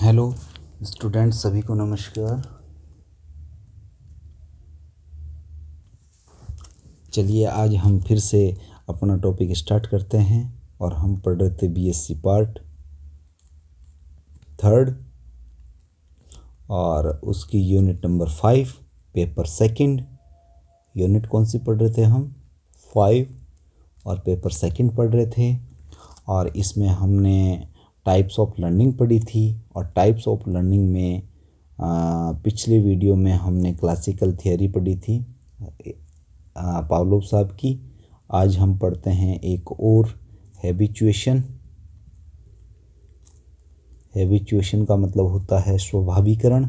Hello student, सभी को नमस्कार। चलिए आज हम फिर से अपना टॉपिक स्टार्ट करते हैं और हम पढ़ रहे थे बीएससी पार्ट 3 और उसकी unit number 5 paper second. Unit कौन सी पढ़ रहे थे हम? 5 और पेपर सेकंड पढ़ रहे थे। और इसमें हमने टाइप्स ऑफ लर्निंग पढ़ी थी और टाइप्स ऑफ लर्निंग में पिछले वीडियो में हमने क्लासिकल थियोरी पढ़ी थी पावलोव साहब की। आज हम पढ़ते हैं एक और हैबिचुएशन। हैबिचुएशन का मतलब होता है स्वभावीकरण।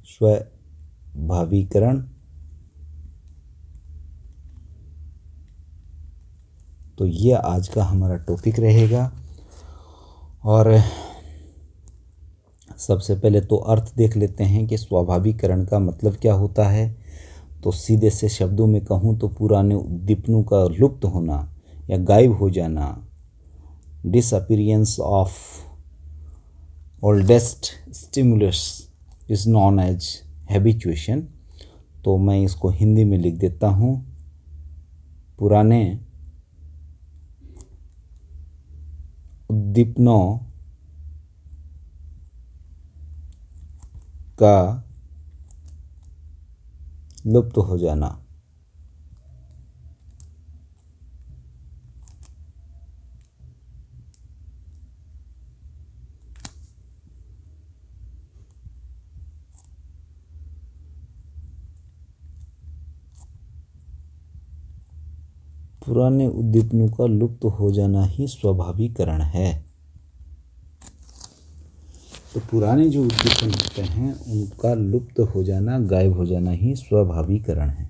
स्वभावीकरण। तो ये आज का हमारा टॉपिक रहेगा। और सबसे पहले तो अर्थ देख लेते हैं कि स्वाभाविकरण का मतलब क्या होता है। तो सीधे से शब्दों में कहूँ तो पुराने उद्दीपनों का लुप्त होना या गायब हो जाना, disappearance of oldest stimulus is known as habituation. तो मैं इसको हिंदी में लिख देता हूँ, पुराने उद्दीपनों का लुप्त हो जाना। पुराने उद्दीपनों का लुप्त हो जाना ही स्वाभाविकरण है। तो पुराने जो उद्दीपन होते हैं उनका लुप्त हो जाना, गायब हो जाना ही स्वाभाविकरण है।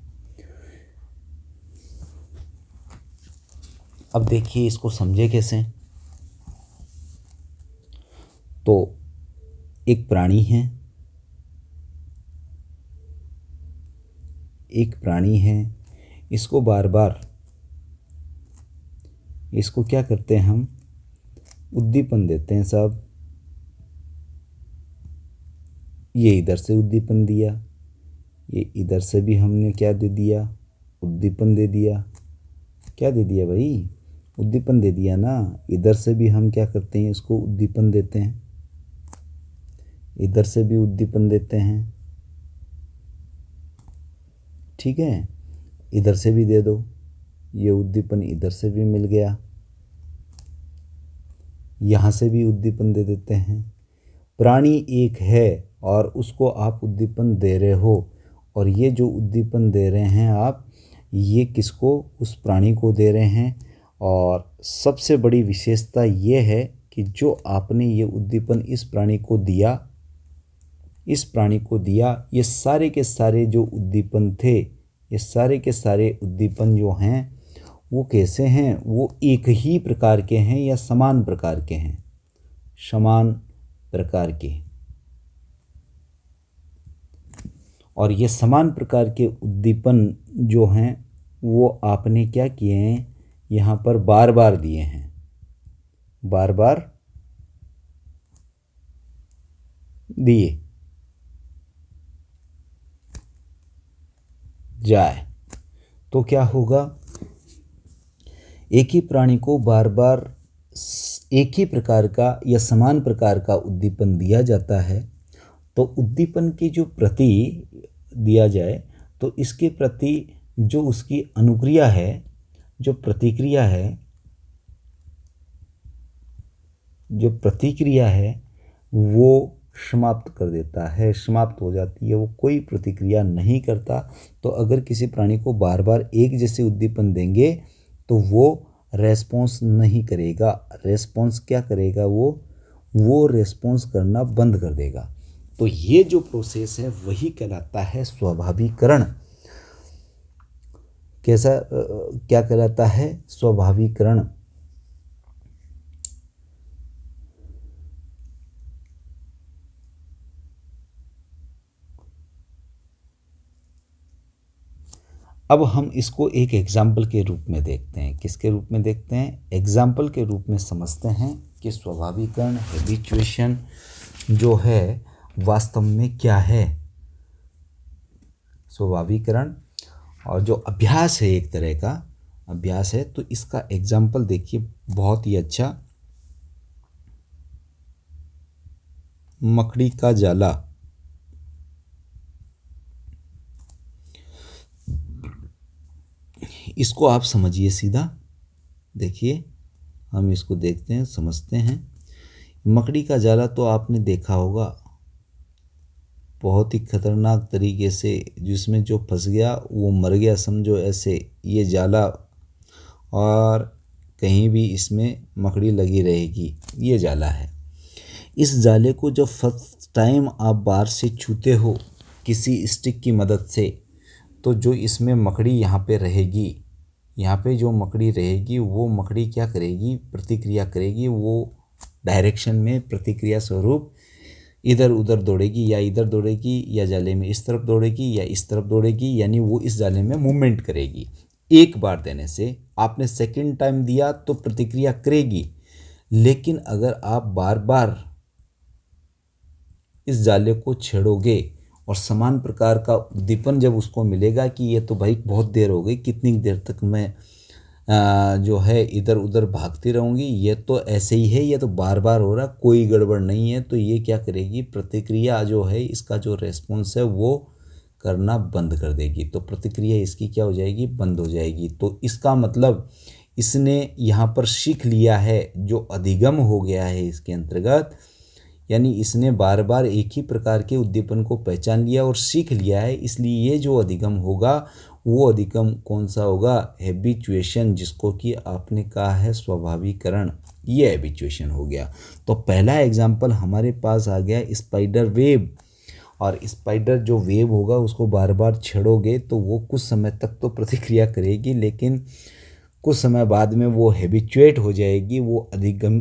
अब देखिए इसको समझे कैसे। तो एक प्राणी है, इसको बार बार इसको क्या करते हैं हम? उद्दीपन देते हैं साहब। ये इधर से उद्दीपन दिया, ये इधर से भी हमने क्या दे दिया? उद्दीपन दे दिया। क्या दे दिया भाई? उद्दीपन दे दिया ना। इधर से भी हम क्या करते हैं? इसको उद्दीपन देते हैं। इधर से भी उद्दीपन देते हैं, ठीक है। इधर से भी दे दो, ये उद्दीपन इधर से भी मिल गया। यहाँ से भी उद्दीपन दे देते हैं। प्राणी एक है और उसको आप उद्दीपन दे रहे हो, और ये जो उद्दीपन दे रहे हैं आप, ये किसको? उस प्राणी को दे रहे हैं। और सबसे बड़ी विशेषता ये है कि जो आपने ये उद्दीपन इस प्राणी को दिया, ये सारे के सारे जो उद्दीपन थे, ये सारे के सारे उद्दीपन जो हैं वो कैसे हैं? वो एक ही प्रकार के हैं या समान प्रकार के हैं? समान प्रकार के। और ये समान प्रकार के उद्दीपन जो हैं वो आपने क्या किए हैं? यहाँ पर बार बार दिए हैं। बार बार दिए जाए तो क्या होगा? एक ही प्राणी को बार बार एक ही प्रकार का या समान प्रकार का उद्दीपन दिया जाता है। तो उद्दीपन की जो प्रति दिया जाए तो इसके प्रति जो उसकी अनुक्रिया है, जो प्रतिक्रिया है, वो समाप्त कर देता है, समाप्त हो जाती है। वो कोई प्रतिक्रिया नहीं करता। तो अगर किसी प्राणी को बार बार एक जैसे उद्दीपन देंगे तो वो रेस्पॉन्स नहीं करेगा। रेस्पॉन्स क्या करेगा? वो रेस्पॉन्स करना बंद कर देगा। तो ये जो प्रोसेस है वही कहलाता है स्वाभाविकरण। कैसा क्या कहलाता है? स्वाभाविकरण। अब हम इसको एक एग्जाम्पल के रूप में देखते हैं। किसके रूप में देखते हैं? एग्जाम्पल के रूप में समझते हैं कि स्वाभाविकरण, हैबिचुएशन जो है वास्तव में क्या है, स्वाभाविकरण और जो अभ्यास है, एक तरह का अभ्यास है। तो इसका एग्जाम्पल देखिए, बहुत ही अच्छा, मकड़ी का जाला। इसको आप समझिए सीधा, देखिए हम इसको देखते हैं, समझते हैं। मकड़ी का जाला तो आपने देखा होगा, बहुत ही खतरनाक तरीके से, जिसमें जो फंस गया वो मर गया, समझो ऐसे ये जाला, और कहीं भी इसमें मकड़ी लगी रहेगी, ये जाला है। इस जाले को जब फर्स्ट टाइम आप बाहर से छूते हो किसी स्टिक की मदद से, तो जो इसमें मकड़ी यहाँ पे रहेगी, यहाँ पे जो मकड़ी रहेगी वो मकड़ी क्या करेगी, प्रतिक्रिया करेगी, वो डायरेक्शन में प्रतिक्रिया स्वरूप इधर उधर दौड़ेगी, या इधर दौड़ेगी, या जाले में इस तरफ दौड़ेगी, या इस तरफ दौड़ेगी, यानी वो इस जाले में मूवमेंट करेगी। एक बार देने से, आपने सेकंड टाइम दिया तो प्रतिक्रिया करेगी, लेकिन अगर आप बार बार इस जाले को छेड़ोगे और समान प्रकार का उद्दीपन जब उसको मिलेगा कि ये तो भाई बहुत देर हो गई, कितनी देर तक मैं जो है इधर उधर भागती रहूँगी, ये तो ऐसे ही है, ये तो बार बार हो रहा, कोई गड़बड़ नहीं है, तो ये क्या करेगी, प्रतिक्रिया जो है, इसका जो रेस्पॉन्स है वो करना बंद कर देगी। तो प्रतिक्रिया इसकी क्या हो जाएगी, बंद हो जाएगी। तो इसका मतलब इसने यहाँ पर सीख लिया है, जो अधिगम हो गया है इसके अंतर्गत, यानी इसने बार बार एक ही प्रकार के उद्दीपन को पहचान लिया और सीख लिया है। इसलिए ये जो अधिगम होगा, वो अधिगम कौन सा होगा, हैबिचुएशन, जिसको कि आपने कहा है स्वाभाविकरण, ये हैबिचुएशन हो गया। तो पहला एग्जाम्पल हमारे पास आ गया स्पाइडर वेब। और स्पाइडर जो वेब होगा उसको बार बार छेड़ोगे तो वो कुछ समय तक तो प्रतिक्रिया करेगी, लेकिन कुछ समय बाद में वो हैबिचुएट हो जाएगी, वो अधिगम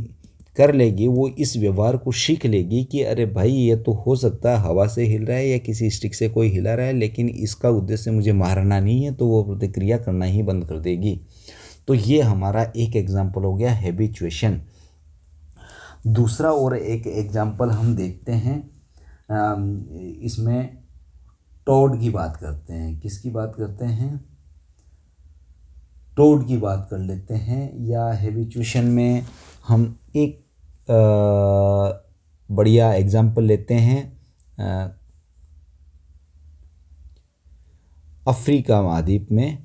कर लेगी, वो इस व्यवहार को सीख लेगी कि अरे भाई ये तो हो सकता है हवा से हिल रहा है या किसी स्टिक से कोई हिला रहा है, लेकिन इसका उद्देश्य मुझे मारना नहीं है, तो वो प्रतिक्रिया करना ही बंद कर देगी। तो ये हमारा एक एग्जाम्पल हो गया हैबिचुएशन। दूसरा और एक एग्जाम्पल हम देखते हैं, इसमें टोड की बात करते हैं। किसकी बात करते हैं, टोड की बात कर लेते हैं। या हैबिचुएशन में हम एक बढ़िया एग्जाम्पल लेते हैं, अफ्रीका महाद्वीप में,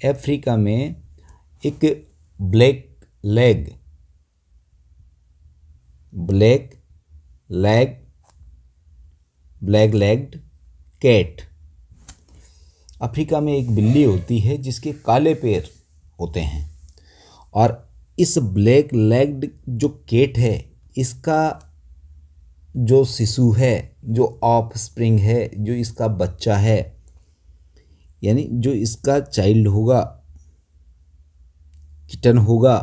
अफ्रीका में एक ब्लैक लेग्ड कैट, अफ्रीका में एक बिल्ली होती है जिसके काले पैर होते हैं। और इस ब्लैक लेग्ड जो कैट है, इसका जो शिशु है, जो ऑफ स्प्रिंग है, जो इसका बच्चा है, यानी जो इसका चाइल्ड होगा, किटन होगा,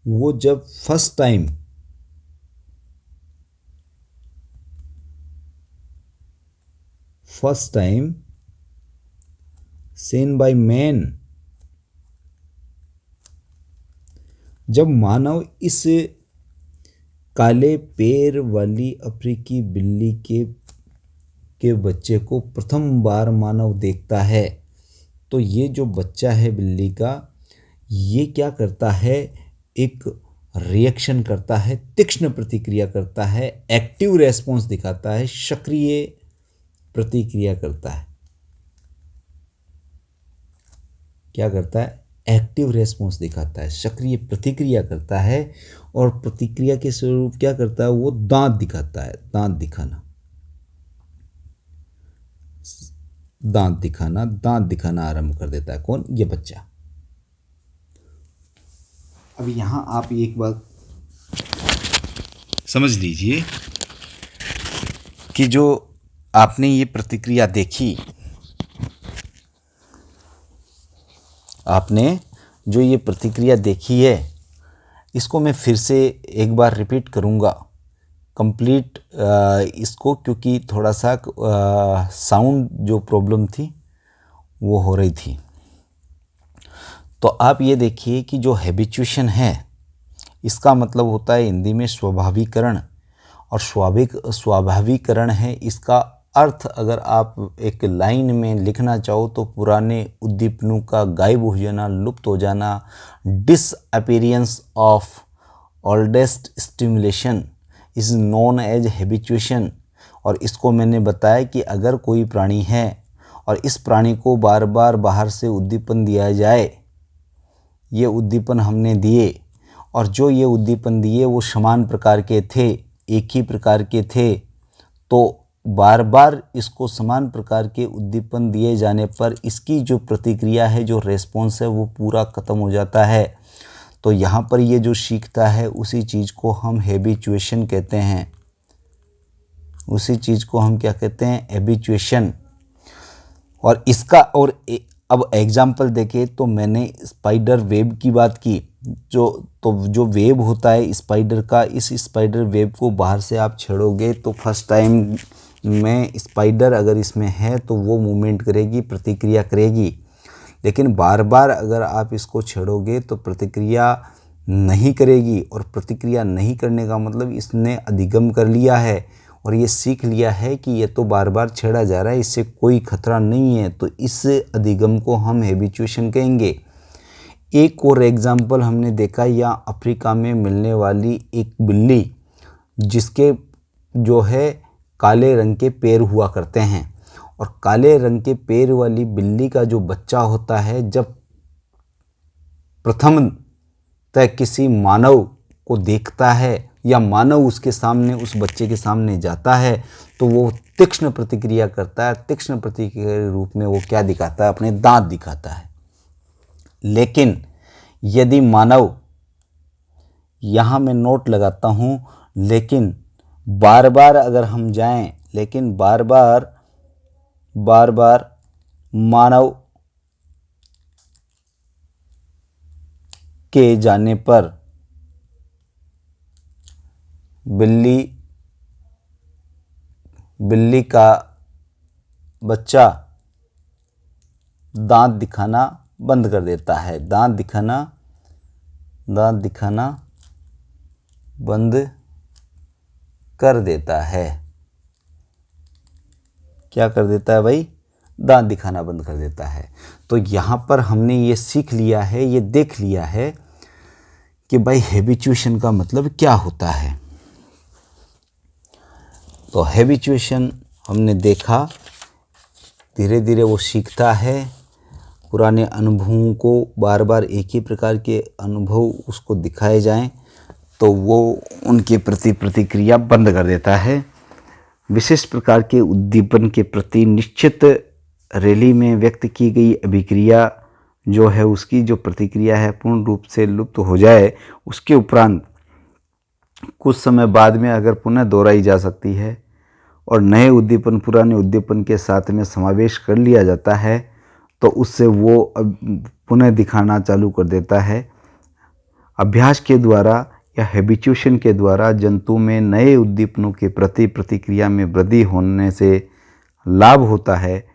वो जब first time seen by man, जब मानव इस काले पैर वाली अफ्रीकी बिल्ली के बच्चे को प्रथम बार मानव देखता है, तो ये जो बच्चा है बिल्ली का, ये क्या करता है, एक रिएक्शन करता है, तीक्ष्ण प्रतिक्रिया करता है, एक्टिव रेस्पॉन्स दिखाता है, सक्रिय प्रतिक्रिया करता है। क्या करता है, एक्टिव रेस्पॉन्स दिखाता है, सक्रिय प्रतिक्रिया करता है। और प्रतिक्रिया के स्वरूप क्या करता है, वो दांत दिखाता है, दांत दिखाना आरंभ कर देता है। कौन, ये बच्चा। अब यहां आप एक बात समझ लीजिए कि जो आपने ये प्रतिक्रिया देखी, आपने जो ये प्रतिक्रिया देखी है, इसको मैं फिर से एक बार रिपीट करूँगा कंप्लीट इसको, क्योंकि थोड़ा सा साउंड जो प्रॉब्लम थी वो हो रही थी। तो आप ये देखिए कि जो हैबिचुएशन है, इसका मतलब होता है हिंदी में स्वाभाविकरण। और स्वाभाविकरण है इसका अर्थ अगर आप एक लाइन में लिखना चाहो तो पुराने उद्दीपनों का गायब हो जाना, लुप्त हो जाना, disappearance of oldest stimulation is known as habituation. और इसको मैंने बताया कि अगर कोई प्राणी है और इस प्राणी को बार बार बाहर से उद्दीपन दिया जाए, ये उद्दीपन हमने दिए और जो ये उद्दीपन दिए वो समान प्रकार के थे, एक ही प्रकार के थे, तो बार बार इसको समान प्रकार के उद्दीपन दिए जाने पर इसकी जो प्रतिक्रिया है, जो रेस्पॉन्स है, वो पूरा ख़त्म हो जाता है। तो यहाँ पर ये जो सीखता है उसी चीज़ को हम हैबिचुएशन कहते हैं। उसी चीज़ को हम क्या कहते हैं? हैबिचुएशन। और इसका अब एग्जाम्पल देखें तो मैंने स्पाइडर वेब की बात की। जो वेब होता है स्पाइडर का, इस स्पाइडर वेब को बाहर से आप छेड़ोगे तो फर्स्ट टाइम में स्पाइडर अगर इसमें है तो वो मूवमेंट करेगी, प्रतिक्रिया करेगी। लेकिन बार बार अगर आप इसको छेड़ोगे तो प्रतिक्रिया नहीं करेगी। और प्रतिक्रिया नहीं करने का मतलब इसने अधिगम कर लिया है और ये सीख लिया है कि ये तो बार बार छेड़ा जा रहा है, इससे कोई खतरा नहीं है। तो इस अधिगम को हम हैबिचुएशन कहेंगे। एक और एग्जाम्पल हमने देखा, यहाँ अफ्रीका में मिलने वाली एक बिल्ली जिसके जो है काले रंग के पैर हुआ करते हैं। और काले रंग के पैर वाली बिल्ली का जो बच्चा होता है, जब प्रथमतः किसी मानव को देखता है या मानव उसके सामने, उस बच्चे के सामने जाता है, तो वो तीक्ष्ण प्रतिक्रिया करता है। तीक्ष्ण प्रतिक्रिया के रूप में वो क्या दिखाता है? अपने दांत दिखाता है। लेकिन यदि मानव, यहाँ मैं नोट लगाता हूँ, लेकिन बार बार अगर हम जाएं, लेकिन बार बार मानव के जाने पर बिल्ली का बच्चा दांत दिखाना बंद कर देता है। दांत दिखाना बंद कर देता है। क्या कर देता है भाई? दांत दिखाना बंद कर देता है। तो यहाँ पर हमने ये सीख लिया है, ये देख लिया है कि भाई हैबिचुएशन का मतलब क्या होता है। तो हैबिचुएशन हमने देखा, धीरे धीरे वो सीखता है। पुराने अनुभवों को बार बार एक ही प्रकार के अनुभव उसको दिखाए जाएं तो वो उनके प्रति प्रतिक्रिया बंद कर देता है। विशिष्ट प्रकार के उद्दीपन के प्रति निश्चित रैली में व्यक्त की गई अभिक्रिया जो है, उसकी जो प्रतिक्रिया है पूर्ण रूप से लुप्त हो जाए, उसके उपरांत कुछ समय बाद में अगर पुनः दोहराई जा सकती है और नए उद्दीपन पुराने उद्दीपन के साथ में समावेश कर लिया जाता है, तो उससे वो पुनः दिखाना चालू कर देता है। अभ्यास के द्वारा या हैबिचुएशन के द्वारा जंतु में नए उद्दीपनों के प्रति प्रतिक्रिया में वृद्धि होने से लाभ होता है।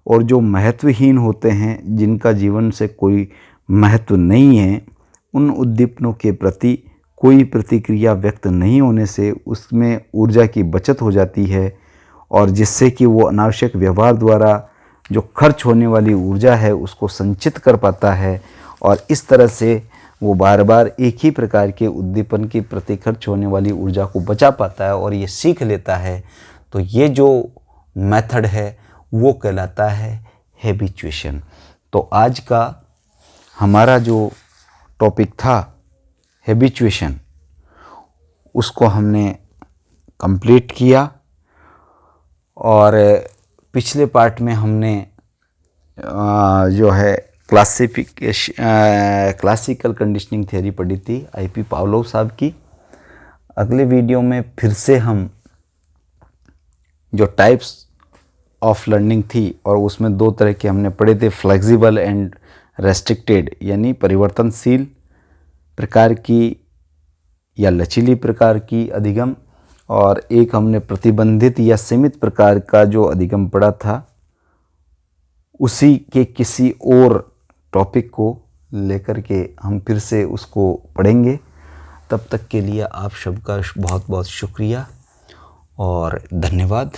और जो महत्वहीन होते हैं, जिनका जीवन से कोई महत्व नहीं है, उन उद्दीपनों के प्रति कोई प्रतिक्रिया व्यक्त नहीं होने से उसमें ऊर्जा की बचत हो जाती है और जिससे कि वो अनावश्यक व्यवहार द्वारा जो खर्च होने वाली ऊर्जा है उसको संचित कर पाता है। और इस तरह से वो बार बार एक ही प्रकार के उद्दीपन के प्रति खर्च होने वाली ऊर्जा को बचा पाता है और ये सीख लेता है। तो ये जो मेथड है वो कहलाता है हैबिचुएशन। तो आज का हमारा जो टॉपिक था हैबिचुएशन, उसको हमने कंप्लीट किया। और पिछले पार्ट में हमने जो है क्लासिकल कंडीशनिंग थ्योरी पढ़ी थी IP पावलोव साहब की। अगले वीडियो में फिर से हम जो टाइप्स ऑफ लर्निंग थी और उसमें दो तरह के हमने पढ़े थे, फ्लेक्सिबल एंड रेस्ट्रिक्टेड, यानी परिवर्तनशील प्रकार की या लचीली प्रकार की अधिगम, और एक हमने प्रतिबंधित या सीमित प्रकार का जो अधिगम पढ़ा था। उसी के किसी और टॉपिक को लेकर के हम फिर से उसको पढ़ेंगे। तब तक के लिए आप सबका बहुत बहुत शुक्रिया और धन्यवाद।